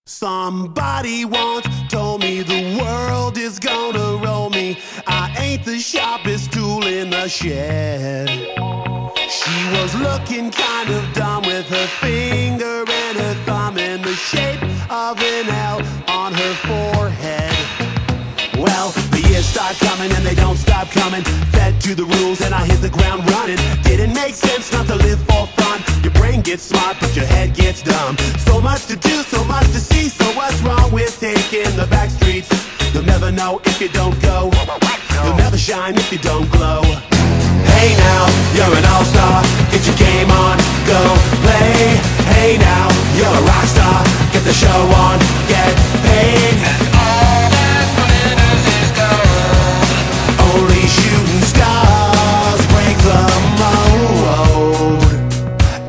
Somebody once told me the world is gonna roll me. I ain't the sharpest tool in the shed. She was looking kind of dumb with her finger and her thumb in the shape of an L on her forehead. Well, the years start coming and they don't stop coming. Fed to the rules and I hit the ground running. Didn't make sense not to live for fun. Your brain gets smart but your head gets dumb. So much to do, so much to see. So what's wrong with taking the back streets? You'll never know if you don't go. You'll never shine if you don't glow. Hey now, you're an all-star. Get your game on, go play. Hey now, you're a rock star. Get the show on, get paid. And all that glitters is gold. Only shooting stars break the mold.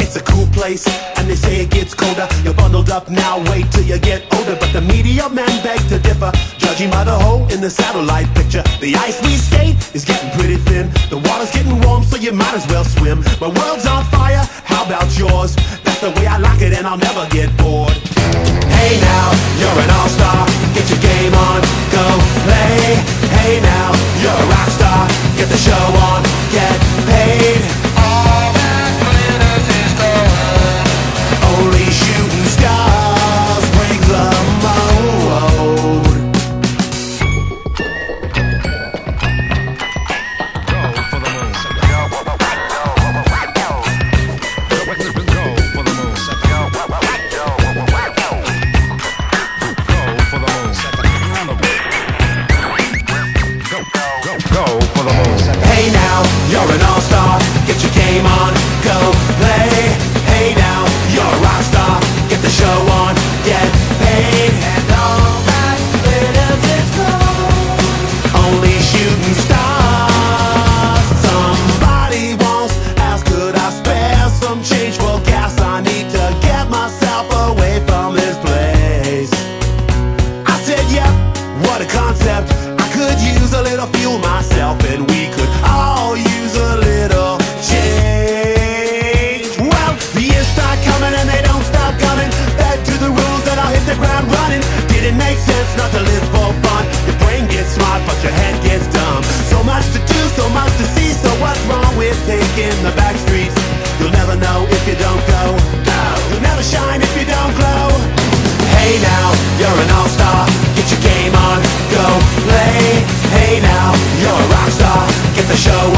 It's a cool place, and they say it gets colder. You're bundled up now, wait till you get older. But the media men beg to differ, judging by the hole in the satellite picture. The ice we skate is getting pretty thin. The water's getting warm, so you might as well swim. My world's on fire, how about yours? That's the way I like it and I'll never get bored. Hey now, you're an all-star. Get your game on, go play. Hey now, you're a rock star. Get the show on, get paid. All that glitters is gold. Only shooting stars break the mold. Hey now, you're an all-star. Get your game on, go play. Hey now, you're a rock star. Get the show on, get paid. And all that glitters is gold. Only shooting stars. Somebody once asked, could I spare some change for gas? I need to get myself away from this place. I said, yep, what a concept. I could use a little fuel myself, and we could all use a little change. Well, the years start coming and they don't stop coming. Back to the rules that I'll hit the ground running. Didn't make sense not to live for fun. Your brain gets smart but your head gets dumb. So much to do, so much to see. So what's wrong with taking the back streets? You'll never know if you don't go. You'll never shine if you don't glow. Hey now, you're an all-star. Get your game on, go play. Hey now, you're a rock star. Get the show